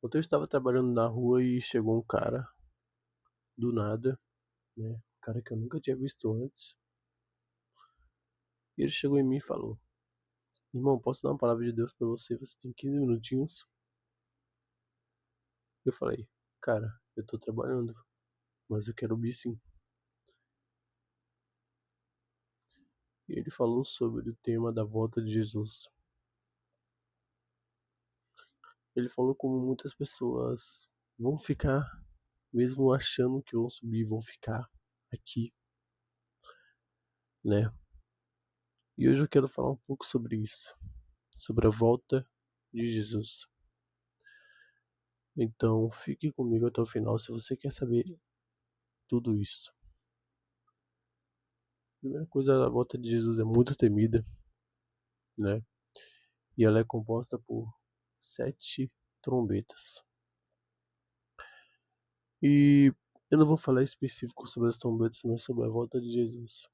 Ontem eu estava trabalhando na rua e chegou um cara, do nada, né? Um cara que eu nunca tinha visto antes. E ele chegou em mim e falou: Irmão, posso dar uma palavra de Deus pra você? Você tem 15 minutinhos? Eu falei: Cara, eu tô trabalhando, mas eu quero ouvir sim. E ele falou sobre o tema da volta de Jesus. Ele falou como muitas pessoas vão ficar, mesmo achando que vão subir, vão ficar aqui, né? E hoje eu quero falar um pouco sobre isso, sobre a volta de Jesus. Então fique comigo até o final se você quer saber tudo isso. Primeira coisa, a volta de Jesus é muito temida, né? E ela é composta por 7 trombetas. E eu não vou falar específico sobre as trombetas, mas sobre a volta de Jesus.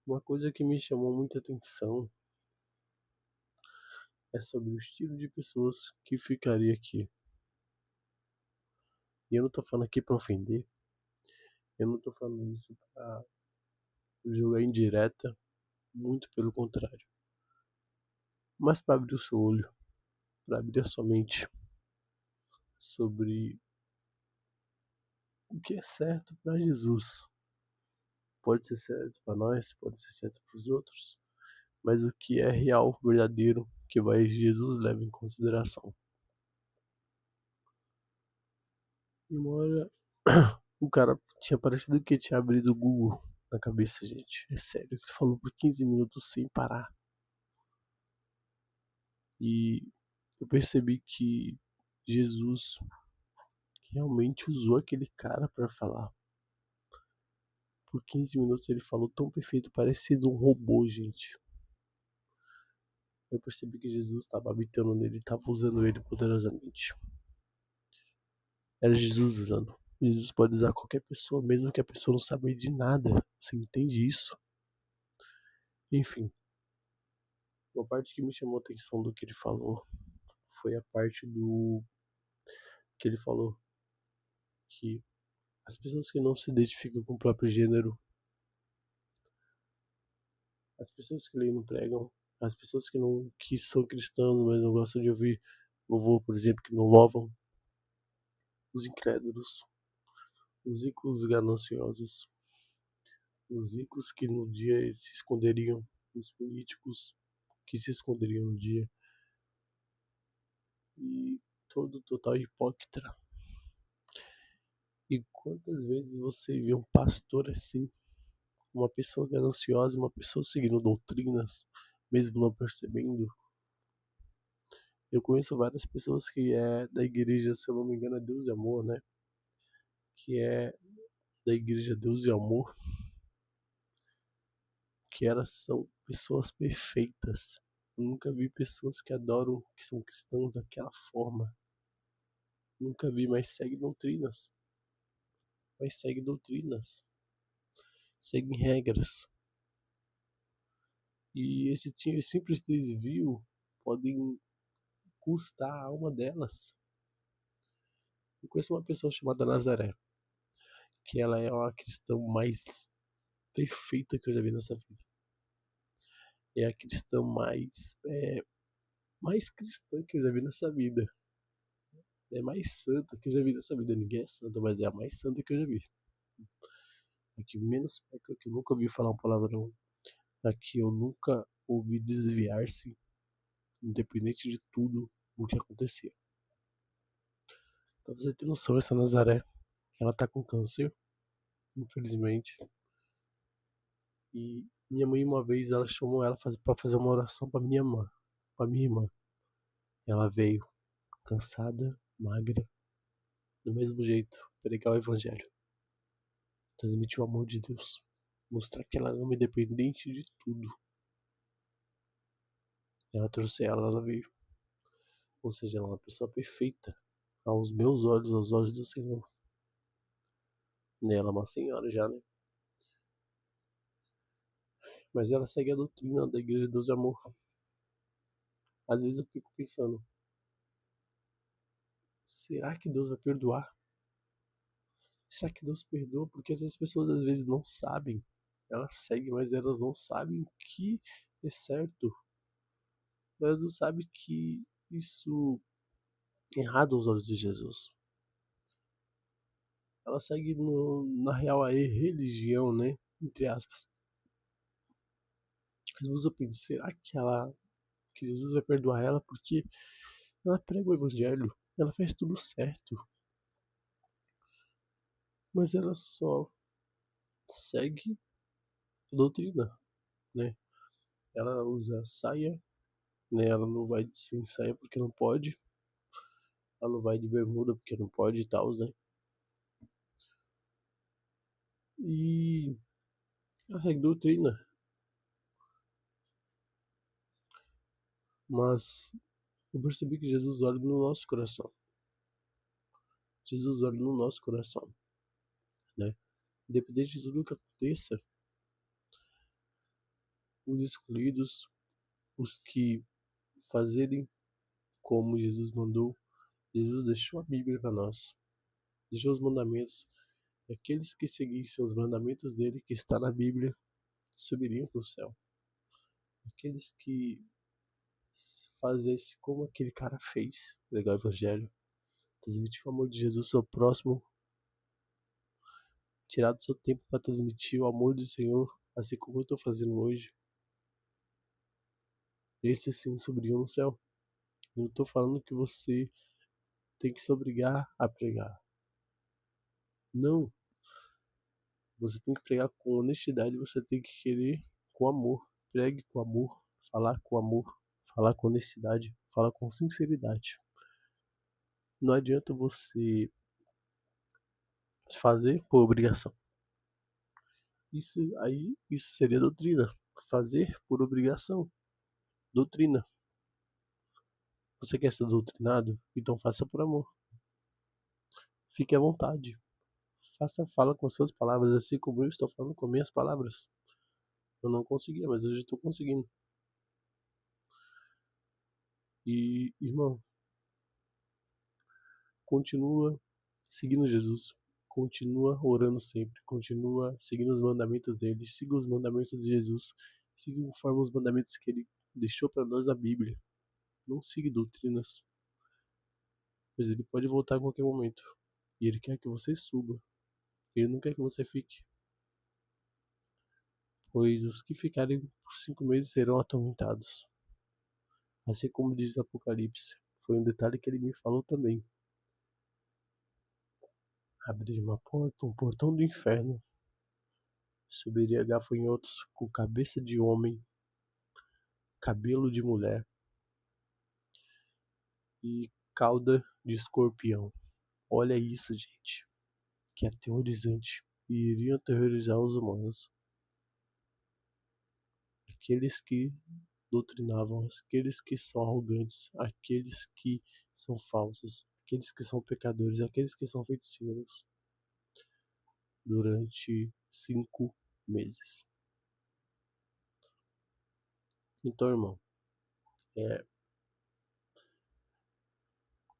Uma coisa que me chamou muita atenção é sobre o estilo de pessoas que ficaria aqui. E eu não tô falando aqui pra ofender, eu não tô falando isso pra jogar indireta, muito pelo contrário. Mas para abrir o seu olho, para abrir a sua mente sobre o que é certo para Jesus. Pode ser certo para nós, pode ser certo para os outros, mas o que é real, verdadeiro, que vai Jesus leva em consideração. E uma hora o cara tinha parecido que tinha abrido o Google na cabeça, gente. É sério, ele falou por 15 minutos sem parar. E eu percebi que Jesus realmente usou aquele cara para falar. Por 15 minutos ele falou tão perfeito, parecido um robô, gente. Eu percebi que Jesus estava habitando nele, estava usando ele poderosamente. Era Jesus usando. Jesus pode usar qualquer pessoa, mesmo que a pessoa não saiba de nada. Você entende isso? Enfim, uma parte que me chamou a atenção do que ele falou foi a parte do que ele falou que as pessoas que não se identificam com o próprio gênero, as pessoas que leem não pregam, as pessoas que são cristãs, mas não gostam de ouvir louvor, por exemplo, que não louvam, os incrédulos, os ricos gananciosos, os ricos que no dia se esconderiam, os políticos que se esconderiam no dia, e todo total hipócrita. E quantas vezes você vê um pastor assim, uma pessoa gananciosa, uma pessoa seguindo doutrinas, mesmo não percebendo? Eu conheço várias pessoas que é da igreja, se eu não me engano, é Deus e Amor, né? Que é da igreja Deus e Amor, que elas são pessoas perfeitas. Eu nunca vi pessoas que adoram, que são cristãos daquela forma. Nunca vi, mas segue doutrinas. Mas segue doutrinas. Seguem regras. E esse simples desvio podem custar a alma delas. Eu conheço uma pessoa chamada Nazaré, que ela é a cristã mais perfeita que eu já vi nessa vida. É a cristã mais cristã que eu já vi nessa vida. É mais santa que eu já vi nessa vida. Ninguém é santa, mas é a mais santa que eu já vi. A que menos peca, que eu nunca ouvi falar um palavrão. A que eu nunca ouvi desviar-se, independente de tudo o que acontecia. Pra você ter noção, essa Nazaré, ela tá com câncer, infelizmente. E minha mãe, uma vez, ela chamou ela pra fazer uma oração pra minha irmã. Pra minha irmã. Ela veio cansada, magra, do mesmo jeito, pregar o evangelho. Transmitir o amor de Deus. Mostrar que ela ama independente de tudo. Ela trouxe ela veio. Ou seja, ela é uma pessoa perfeita. Aos meus olhos, aos olhos do Senhor. Ela é uma senhora já, né? Mas ela segue a doutrina da Igreja de Deus e Amor. Às vezes eu fico pensando, será que Deus vai perdoar? Será que Deus perdoa? Porque essas pessoas às vezes não sabem. Elas seguem, mas elas não sabem o que é certo. Elas não sabem que isso é errado aos olhos de Jesus. Ela segue na real aí religião, né? Entre aspas. Às vezes eu penso, será que Jesus vai perdoar ela porque ela prega o evangelho, ela faz tudo certo, mas ela só segue a doutrina, né? Ela usa saia, né? Ela não vai sem saia porque não pode, ela não vai de bermuda porque não pode e tal, né? E ela segue doutrina, mas eu percebi que Jesus olha no nosso coração. Jesus olha no nosso coração, né? Independente de tudo que aconteça, os escolhidos, os que fazerem como Jesus mandou, Jesus deixou a Bíblia para nós, deixou os mandamentos. E aqueles que seguissem os mandamentos dele, que está na Bíblia, subiriam para o céu. Aqueles que fazessem como aquele cara fez, pregar o Evangelho, transmitir o amor de Jesus ao seu próximo, tirar do seu tempo para transmitir o amor do Senhor, assim como eu estou fazendo hoje, esses sim subiriam no céu. Eu não estou falando que você tem que se obrigar a pregar. Não. Você tem que pregar com honestidade, você tem que querer com amor. Pregue com amor, falar com amor, falar com honestidade, falar com sinceridade. Não adianta você fazer por obrigação. Isso seria doutrina. Fazer por obrigação. Doutrina. Você quer ser doutrinado? Então faça por amor. Fique à vontade. Fala com suas palavras, assim como eu estou falando com minhas palavras. Eu não conseguia, mas hoje estou conseguindo. E, irmão, continua seguindo Jesus. Continua orando sempre. Continua seguindo os mandamentos dele. Siga os mandamentos de Jesus. Siga conforme os mandamentos que ele deixou para nós na Bíblia. Não siga doutrinas, pois ele pode voltar a qualquer momento. E ele quer que você suba. Ele não quer que você fique. Pois os que ficarem por 5 meses serão atormentados. Assim como diz Apocalipse. Foi um detalhe que ele me falou também. Abrir uma porta, um portão do inferno. Subiria gafanhotos com cabeça de homem, cabelo de mulher e cauda de escorpião. Olha isso, gente. Que aterrorizante. E iriam aterrorizar os humanos. Aqueles que doutrinavam, aqueles que são arrogantes, aqueles que são falsos, aqueles que são pecadores, aqueles que são feiticeiros durante 5 meses. Então, irmão,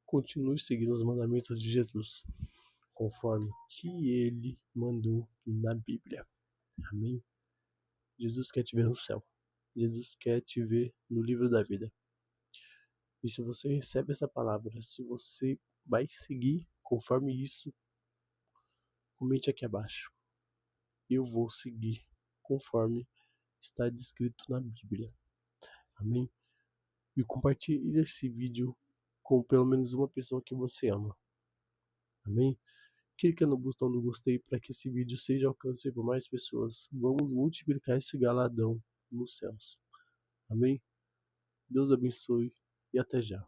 continue seguindo os mandamentos de Jesus, conforme que ele mandou na Bíblia. Amém? Jesus quer te ver no céu. Jesus quer te ver no livro da vida. E se você recebe essa palavra, se você vai seguir conforme isso, comente aqui abaixo. Eu vou seguir conforme está descrito na Bíblia. Amém? E compartilhe esse vídeo com pelo menos uma pessoa que você ama. Amém? Clica no botão do gostei para que esse vídeo seja alcançado por mais pessoas. Vamos multiplicar esse galadão nos céus. Amém? Deus abençoe e até já.